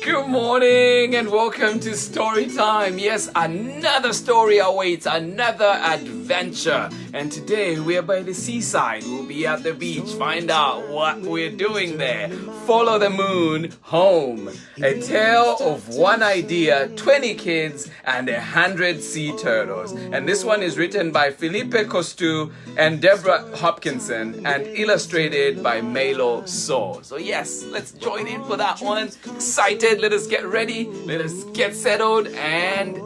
Good morning and welcome to Story Time. Yes, another story awaits, another adventure. And today we are by the seaside. We'll be at the beach. Find out what we're doing there. Follow the moon home. A tale of one idea, 20 kids, and 100 sea turtles. And this one is written by Philippe Cousteau and Deborah Hopkinson and illustrated by Meilo. So yes, let's join in for that one. Excited, let us get ready, let us get settled and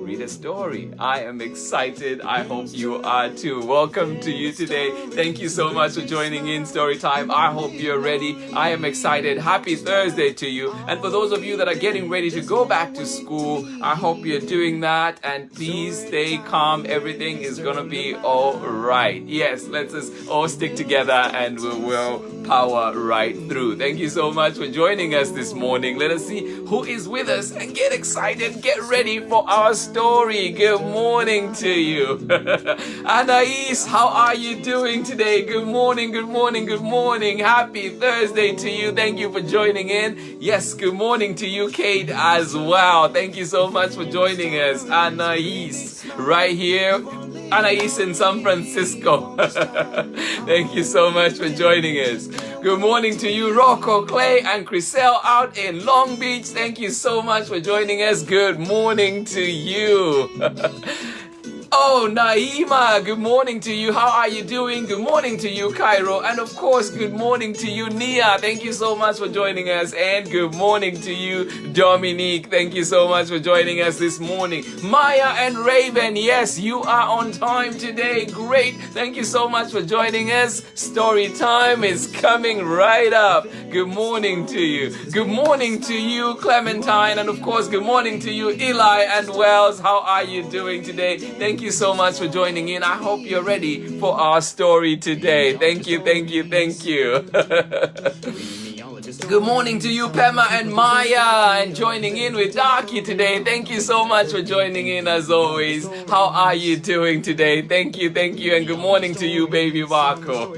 read a story. I am excited. I hope you are too. Welcome to you today. Thank you so much for joining in Story Time. I hope you're ready. I am excited. Happy Thursday to you. And for those of you that are getting ready to go back to school, I hope you're doing that. And please stay calm. Everything is going to be all right. Yes, let's just all stick together and we will power right through. Thank you so much for joining us this morning. Let us see who is with us and get excited. Get ready for our story. Good morning to you. Anais, how are you doing today? Good morning, good morning, good morning. Happy Thursday to you. Thank you for joining in. Yes, good morning to you, Kate, as well. Thank you so much for joining us. Anais, right here. Anais in San Francisco. Thank you so much for joining us. Good morning to you, Rocco, Clay, and Chriselle out in Long Beach. Thank you so much for joining us. Good morning to you. Oh, Naima, good morning to you. How are you doing? Good morning to you, Cairo. And of course, good morning to you, Nia. Thank you so much for joining us. And good morning to you, Dominique. Thank you so much for joining us this morning. Maya and Raven, yes, you are on time today. Great. Thank you so much for joining us. Story time is coming right up. Good morning to you. Good morning to you, Clementine. And of course, good morning to you, Eli and Wells. How are you doing today? Thank you so much for joining in. I hope you're ready for our story today. Thank you, thank you, thank you. Good morning to you, Pema and Maya, and joining in with Darky today. Thank you so much for joining in as always. How are you doing today? Thank you, and good morning to you, baby Marco.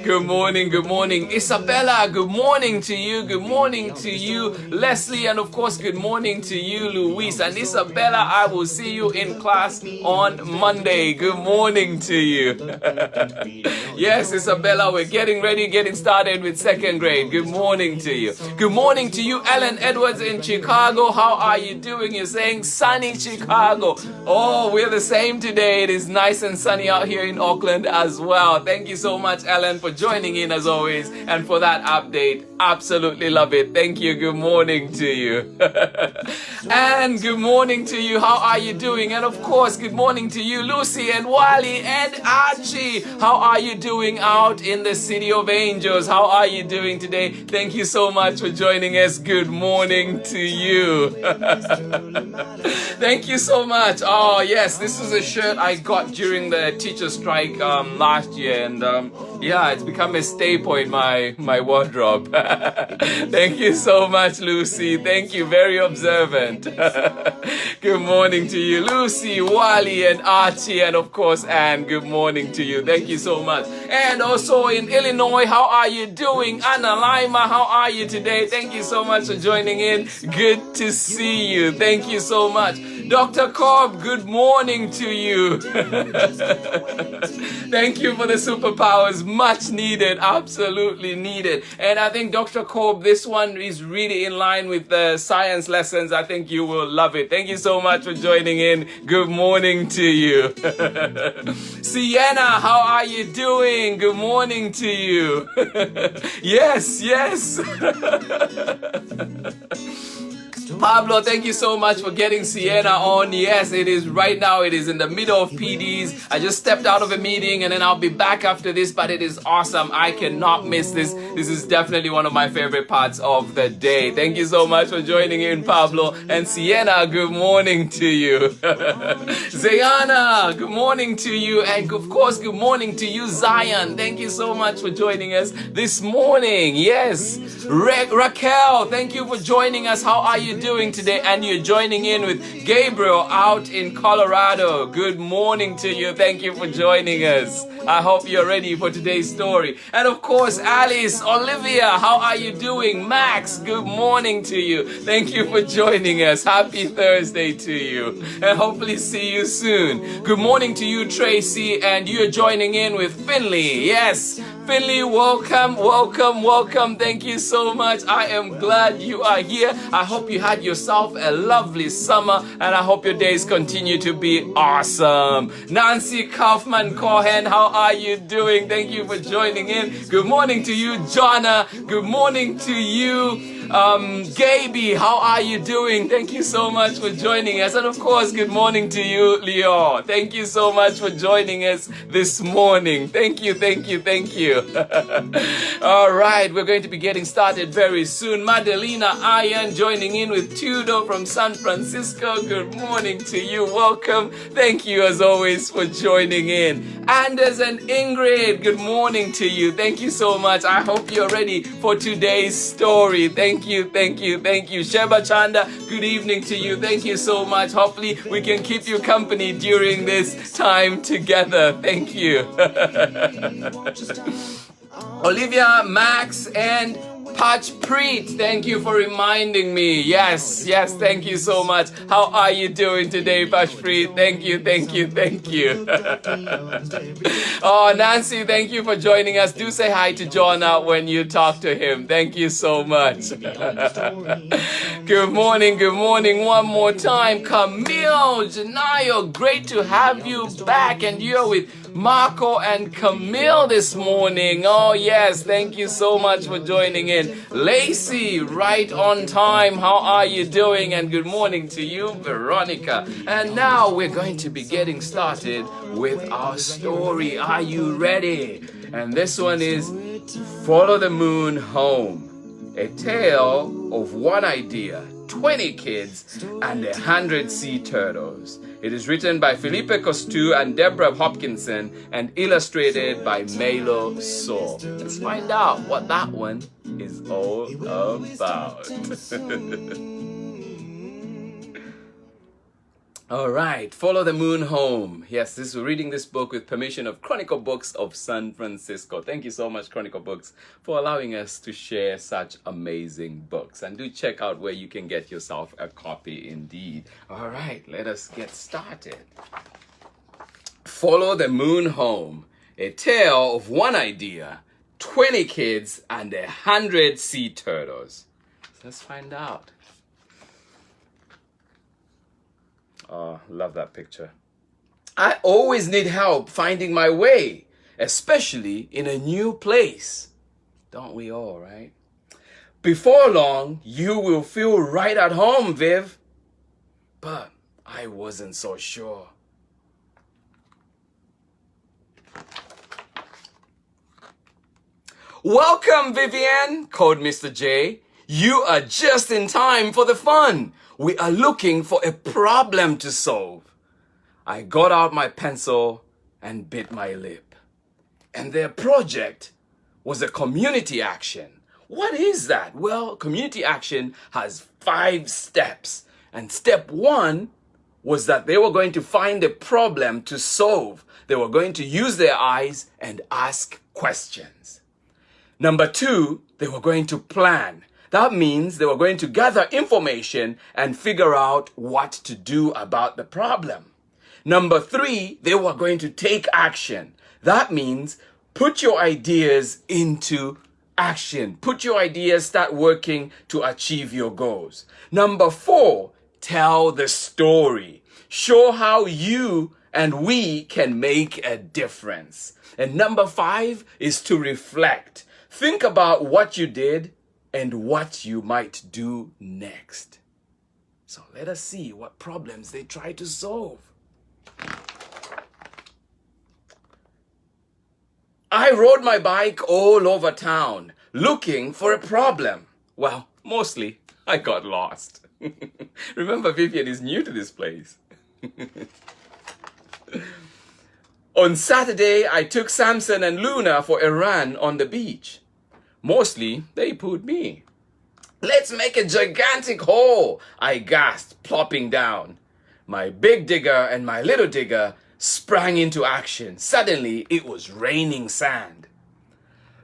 Good morning, Isabella. Good morning to you. Good morning to you, Leslie, and of course, good morning to you, Luis. And Isabella, I will see you in class on Monday. Good morning to you. Yes, Isabella, we're getting ready, getting started with second grade. Good morning to you. Good morning to you, Ellen Edwards in Chicago. How are you doing? You're saying sunny Chicago. Oh, we're the same today. It is nice and sunny out here in Auckland as well. Thank you so much, Ellen, for joining in as always and for that update. Absolutely love it. Thank you. Good morning to you. And good morning to you. How are you doing? And of course, good morning to you, Lucy and Wally and Archie. How are you doing out in the City of Angels? How are you doing today? Thank you so much for joining us. Good morning to you. Thank you so much. Oh, yes, this is a shirt I got during the teacher strike last year. And yeah, it's become a staple in my wardrobe. Thank you so much, Lucy. Thank you. Very observant. Good morning to you, Lucy, Wally, and Archie, and of course, Anne. Good morning to you. Thank you so much. And also in Illinois, how are you doing? Anna Lima, how are you today? Thank you so much for joining in. Good to see you. Thank you so much. Dr. Cobb, good morning to you. Thank you for the superpowers. Much needed. Absolutely needed. And I think, Dr. Cobb, this one is really in line with the science lessons. I think you will love it. Thank you so much for joining in. Good morning to you. Sienna, how are you doing? Good morning to you. Yes. Pablo, thank you so much for getting Sienna on. Yes, it is right now. It is in the middle of PDs. I just stepped out of a meeting and then I'll be back after this, but it is awesome. I cannot miss this. This is definitely one of my favorite parts of the day. Thank you so much for joining in, Pablo. And Sienna, good morning to you. Zayana, good morning to you. And of course, good morning to you, Zion. Thank you so much for joining us this morning. Yes. Raquel, thank you for joining us. How are you doing? doing today? And you're joining in with Gabriel out in Colorado. Good morning to you. Thank you for joining us. I hope you're ready for today's story. And of course, Alice, Olivia, how are you doing? Max, good morning to you. Thank you for joining us. Happy Thursday to you. And hopefully see you soon. Good morning to you, Tracy, and you're joining in with Finley. Yes, Finley, welcome, welcome, welcome. Thank you so much. I am glad you are here. I hope you had yourself a lovely summer, and I hope your days continue to be awesome. Nancy Kaufman Cohen, how are you doing? Thank you for joining in. Good morning to you, Jonna. Good morning to you, Gaby, how are you doing? Thank you so much for joining us. And of course, good morning to you, Leo. Thank you so much for joining us this morning. Thank you, thank you, thank you. All right, we're going to be getting started very soon. Madalena Iron joining in with Tudor from San Francisco. Good morning to you. Welcome. Thank you as always for joining in. Anders and Ingrid, good morning to you. Thank you so much. I hope you're ready for today's story. Thank you, thank you, thank you. Sheba Chanda, good evening to you. Thank you so much. Hopefully we can keep you company during this time together. Thank you. Olivia, Max, and Pachpreet, thank you for reminding me. Yes, yes, thank you so much. How are you doing today, Pachpreet? Thank you, thank you, thank you. Oh, Nancy, thank you for joining us. Do say hi to Jonah when you talk to him. Thank you so much. Good morning, one more time. Camille, Janayo, great to have you back, and you're with Marco and Camille this morning. Oh yes, thank you so much for joining in. Lacey, right on time. How are you doing? And good morning to you, Veronica. And now we're going to be getting started with our story. Are you ready? And this one is Follow the Moon Home, a tale of one idea, 20 kids, and 100 sea turtles. It is written by Philippe Cousteau and Deborah Hopkinson and illustrated by Meilo. Let's find out what that one is all about. All right, Follow the Moon Home. Yes, we're reading this book with permission of Chronicle Books of San Francisco. Thank you so much, Chronicle Books, for allowing us to share such amazing books. And do check out where you can get yourself a copy indeed. All right, let us get started. Follow the Moon Home, a tale of one idea, 20 kids, and 100 sea turtles. Let's find out. Oh, love that picture. I always need help finding my way, especially in a new place. Don't we all, right? Before long, you will feel right at home, Viv. But I wasn't so sure. Welcome, Vivian, called Mr. J. You are just in time for the fun. We are looking for a problem to solve. I got out my pencil and bit my lip. And their project was a community action. What is that? Well, community action has 5 steps. And step 1 was that they were going to find a problem to solve. They were going to use their eyes and ask questions. Number 2, they were going to plan. That means they were going to gather information and figure out what to do about the problem. Number 3, they were going to take action. That means put your ideas into action. Put your ideas, start working to achieve your goals. Number 4, tell the story. Show how you and we can make a difference. And number 5 is to reflect. Think about what you did and what you might do next. So let us see what problems they try to solve. I rode my bike all over town looking for a problem. Well, mostly I got lost. Remember, Vivian is new to this place. On Saturday, I took Samson and Luna for a run on the beach. Mostly, they pooed me. Let's make a gigantic hole, I gasped, plopping down. My big digger and my little digger sprang into action. Suddenly, it was raining sand.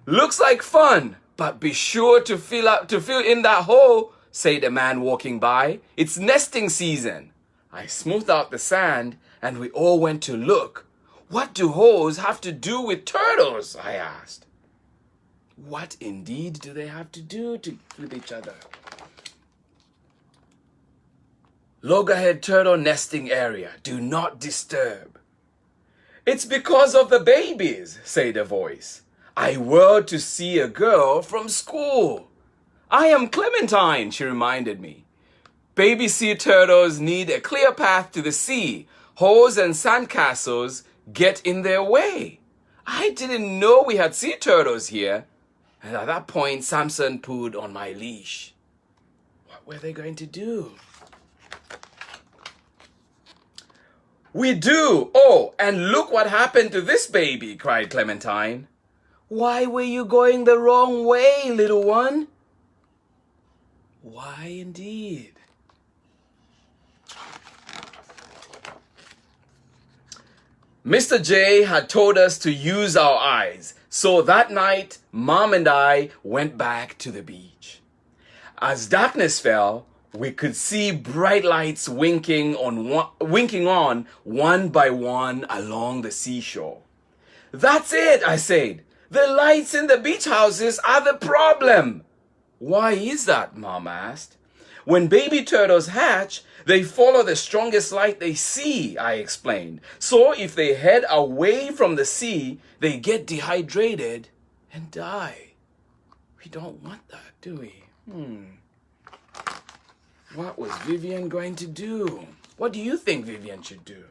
Looks like fun, but be sure to fill in that hole, said a man walking by. It's nesting season. I smoothed out the sand, and we all went to look. What do holes have to do with turtles? I asked. What indeed do they have to do with each other? Loggerhead turtle nesting area. Do not disturb. It's because of the babies, said a voice. I whirled to see a girl from school. I am Clementine, she reminded me. Baby sea turtles need a clear path to the sea. Holes and sandcastles get in their way. I didn't know we had sea turtles here. And at that point, Samson pulled on my leash. What were they going to do? We do! Oh, and look what happened to this baby, cried Clementine. Why were you going the wrong way, little one? Why indeed? Mr. J had told us to use our eyes. So that night, Mom and I went back to the beach. As darkness fell, we could see bright lights winking on one by one along the seashore. That's it, I said. The lights in the beach houses are the problem. Why is that, Mom asked. When baby turtles hatch, they follow the strongest light they see, I explained. So if they head away from the sea, they get dehydrated and die. We don't want that, do we? What was Vivian going to do? What do you think Vivian should do?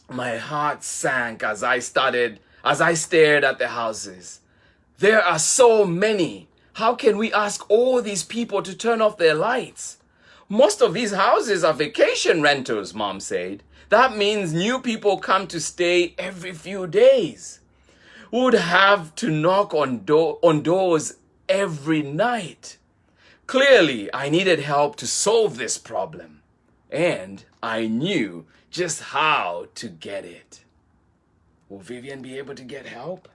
My heart sank as I stared at the houses. There are so many. How can we ask all these people to turn off their lights? Most of these houses are vacation rentals, Mom said. That means new people come to stay every few days. We would have to knock on doors every night. Clearly, I needed help to solve this problem. And I knew just how to get it. Will Vivian be able to get help?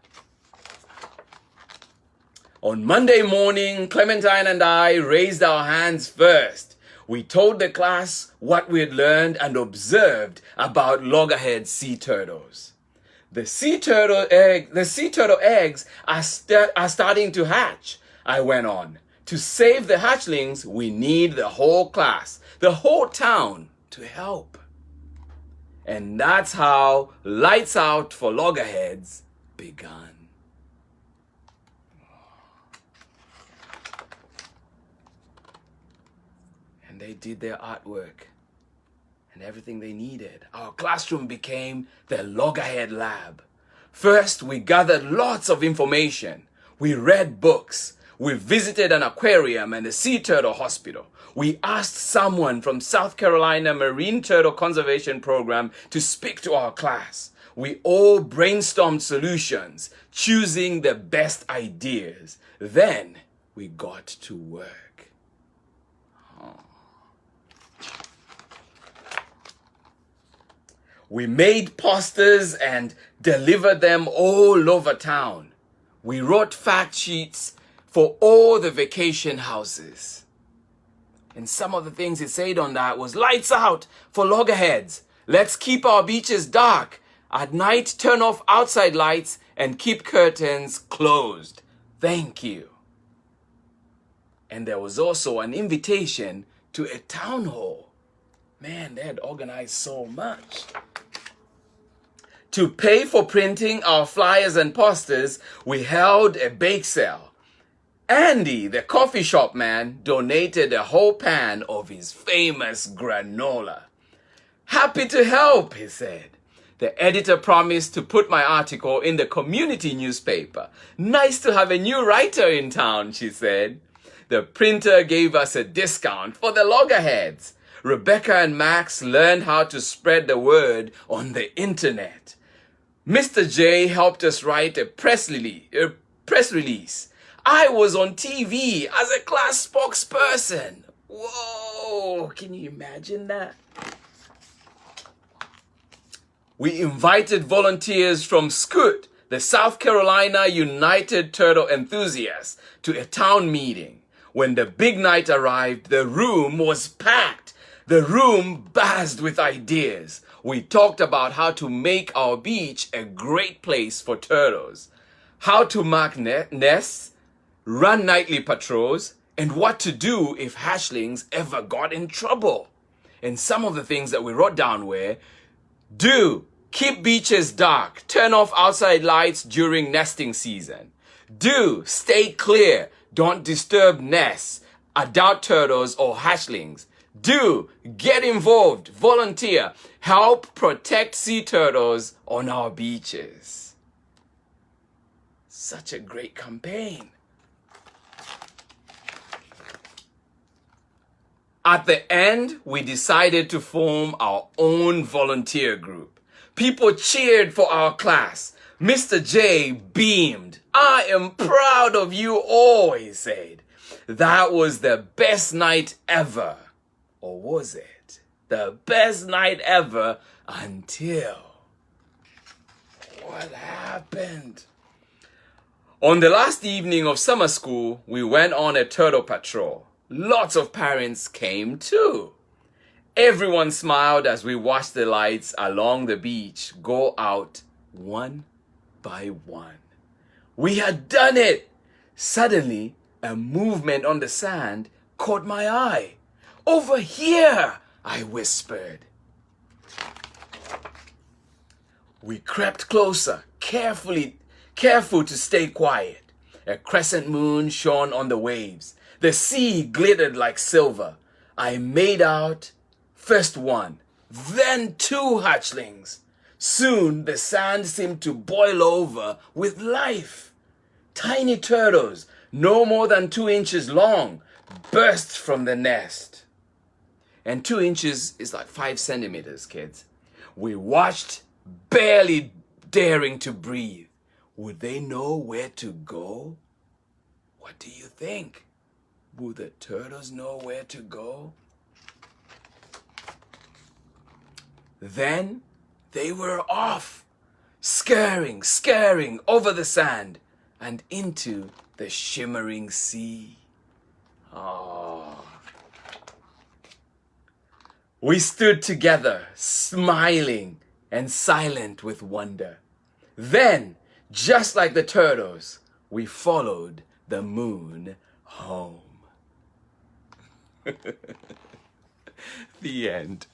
On Monday morning, Clementine and I raised our hands first. We told the class what we had learned and observed about loggerhead sea turtles. The sea turtle eggs are starting to hatch, I went on. To save the hatchlings, we need the whole class, the whole town to help. And that's how Lights Out for Loggerheads began. And they did their artwork and everything they needed. Our classroom became the Loggerhead Lab. First, we gathered lots of information. We read books. We visited an aquarium and a sea turtle hospital. We asked someone from South Carolina Marine Turtle Conservation Program to speak to our class. We all brainstormed solutions, choosing the best ideas. Then we got to work. We made posters and delivered them all over town. We wrote fact sheets for all the vacation houses. And some of the things it said on that was lights out for loggerheads. Let's keep our beaches dark. At night, turn off outside lights and keep curtains closed. Thank you. And there was also an invitation to a town hall. Man, they had organized so much. To pay for printing our flyers and posters, we held a bake sale. Andy, the coffee shop man, donated a whole pan of his famous granola. Happy to help, he said. The editor promised to put my article in the community newspaper. Nice to have a new writer in town, she said. The printer gave us a discount for the loggerheads. Rebecca and Max learned how to spread the word on the internet. Mr. J helped us write a press release. I was on TV as a class spokesperson. Whoa, can you imagine that? We invited volunteers from Scoot, the South Carolina United Turtle Enthusiasts, to a town meeting. When the big night arrived, the room was packed. The room buzzed with ideas. We talked about how to make our beach a great place for turtles, how to mark nests, run nightly patrols, and what to do if hatchlings ever got in trouble. And some of the things that we wrote down were: do, keep beaches dark. Turn off outside lights during nesting season. Do, stay clear. Don't disturb nests, adult turtles or hatchlings. Do, get involved. Volunteer. Help protect sea turtles on our beaches. Such a great campaign. At the end, we decided to form our own volunteer group. People cheered for our class. Mr. J beamed. I am proud of you all, he said. That was the best night ever. Or was it? The best night ever until... What happened? On the last evening of summer school, we went on a turtle patrol. Lots of parents came too. Everyone smiled as we watched the lights along the beach go out one by one. We had done it! Suddenly, a movement on the sand caught my eye. Over here, I whispered. We crept closer, careful to stay quiet. A crescent moon shone on the waves. The sea glittered like silver. I made out first one, then two hatchlings. Soon the sand seemed to boil over with life. Tiny turtles, no more than 2 inches long, burst from the nest. And 2 inches is like 5 centimeters, kids. We watched, barely daring to breathe. Would they know where to go? What do you think? Would the turtles know where to go? Then they were off, scurrying over the sand and into the shimmering sea. Oh. We stood together, smiling and silent with wonder. Then, just like the turtles, we followed the moon home. The end.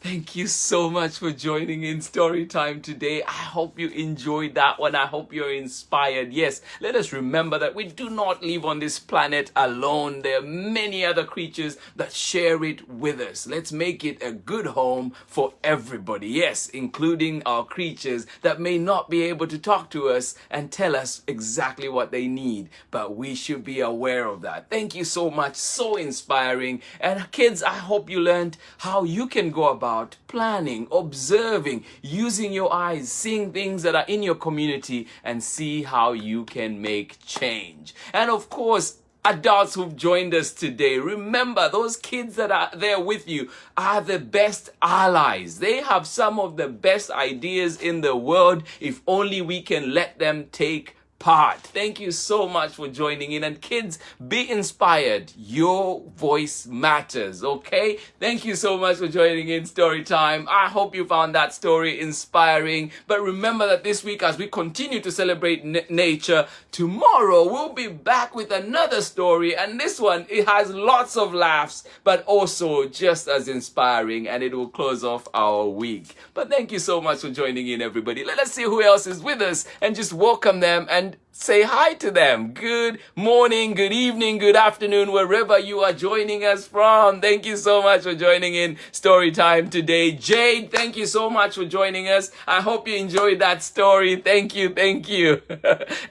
Thank you so much for joining in story time today. I hope you enjoyed that one. I hope you're inspired. Yes, let us remember that we do not live on this planet alone. There are many other creatures that share it with us. Let's make it a good home for everybody. Yes, including our creatures that may not be able to talk to us and tell us exactly what they need, but we should be aware of that. Thank you so much. So inspiring. And kids, I hope you learned how you can go about planning, observing, using your eyes, seeing things that are in your community and see how you can make change. And of course, adults who've joined us today, remember those kids that are there with you are the best allies. They have some of the best ideas in the world if only we can let them take part. Thank you so much for joining in. And kids, be inspired. Your voice matters, okay? Thank you so much for joining in story time. I hope you found that story inspiring. But remember that this week, as we continue to celebrate nature, tomorrow we'll be back with another story. And this one, it has lots of laughs, but also just as inspiring, and it will close off our week. But thank you so much for joining in, everybody. Let us see who else is with us and just welcome them and say hi to them. Good morning, good evening, good afternoon, wherever you are joining us from. Thank you so much for joining in story time today. Jade, thank you so much for joining us. I hope you enjoyed that story. Thank you, thank you.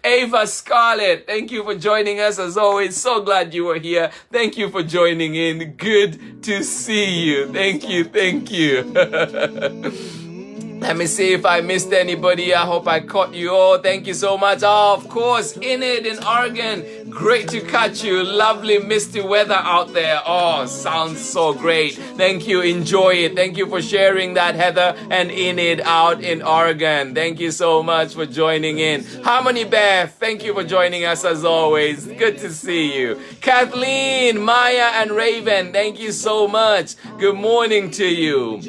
Ava Scarlett, thank you for joining us as always. So glad you were here. Thank you for joining in. Good to see you. Thank you, thank you. Let me see if I missed anybody. I hope I caught you all. Thank you so much. Oh, of course, Enid in Oregon. Great to catch you. Lovely misty weather out there. Oh, sounds so great. Thank you. Enjoy it. Thank you for sharing that, Heather and Enid out in Oregon. Thank you so much for joining in. Harmony Beth, thank you for joining us as always. Good to see you. Kathleen, Maya, and Raven, thank you so much. Good morning to you.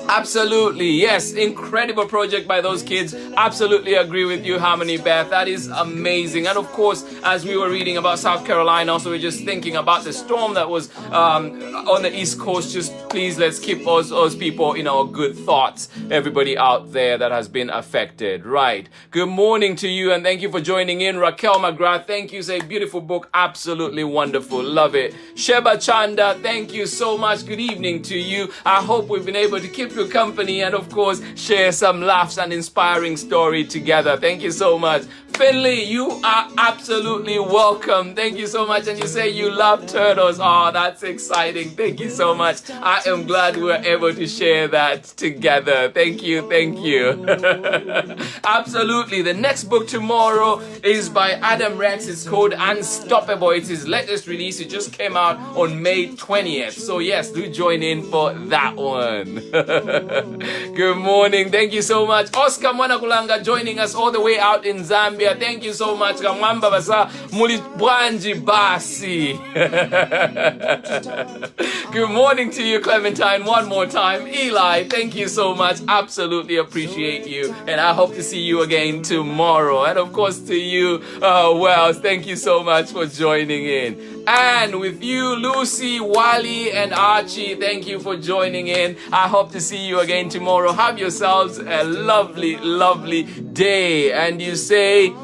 Absolutely, yes, incredible project by those kids. Absolutely agree with you, Harmony Beth. That is amazing. And of course, as we were reading about South Carolina, also we're just thinking about the storm that was on the East Coast. Just please, let's keep those people in our good thoughts. Everybody out there that has been affected. Right. Good morning to you, and thank you for joining in. Raquel McGrath, thank you. Say beautiful book. Absolutely wonderful. Love it. Sheba Chanda, thank you so much. Good evening to you. I hope we've been able to keep you company and of course share some laughs and inspiring story together. Thank you so much. Finley, you are absolutely welcome. Thank you so much. And you say you love turtles. Oh, that's exciting. Thank you so much. I am glad we were able to share that together. Thank you. Thank you. Absolutely. The next book tomorrow is by Adam Rex. It's called Unstoppable. It's his latest release. It just came out on May 20th. So yes, do join in for that one. Good morning. Thank you so much. Oscar Mwanakulanga joining us all the way out in Zambia. Thank you so much. Kamwamba basa muli bwanji basi. Good morning to you, Clementine, one more time. Eli, thank you so much. Absolutely appreciate you. And I hope to see you again tomorrow. And of course to you, Wells, thank you so much for joining in. And with you, Lucy, Wally, and Archie, thank you for joining in. I hope to see you again tomorrow. Have yourselves a lovely, lovely day. And you say,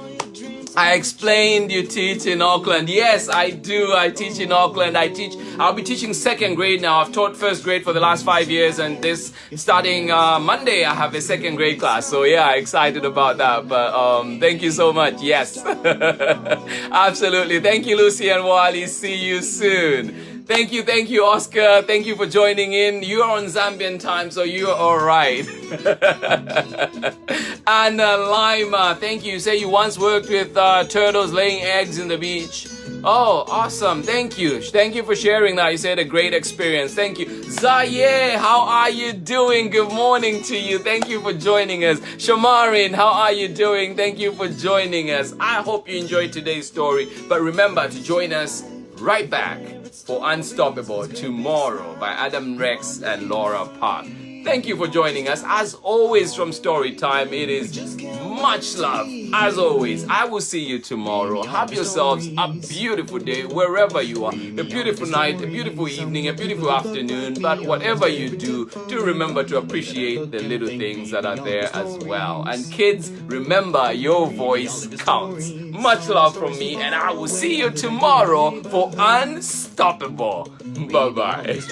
I explained you teach in Auckland. Yes, I do. I teach in Auckland. I'll be teaching second grade now. I've taught first grade for the last 5 years, and this starting Monday, I have a second grade class. So yeah, excited about that. But thank you so much. Yes, absolutely. Thank you, Lucy and Wally. See you soon. Thank you, Oscar. Thank you for joining in. You are on Zambian time, so you're all right. And Lima, thank you. You say you once worked with turtles laying eggs in the beach. Oh, awesome. Thank you. Thank you for sharing that. You said a great experience. Thank you. Zaye, how are you doing? Good morning to you. Thank you for joining us. Shamarin, how are you doing? Thank you for joining us. I hope you enjoyed today's story. But remember to join us right back for Unstoppable tomorrow by Adam Rex and Laura Park. Thank you for joining us. As always from Storytime, it is much love. As always, I will see you tomorrow. Have yourselves a beautiful day wherever you are. A beautiful night, a beautiful evening, a beautiful afternoon. But whatever you do remember to appreciate the little things that are there as well. And kids, remember your voice counts. Much love from me, and I will see you tomorrow for Unstoppable. Bye-bye.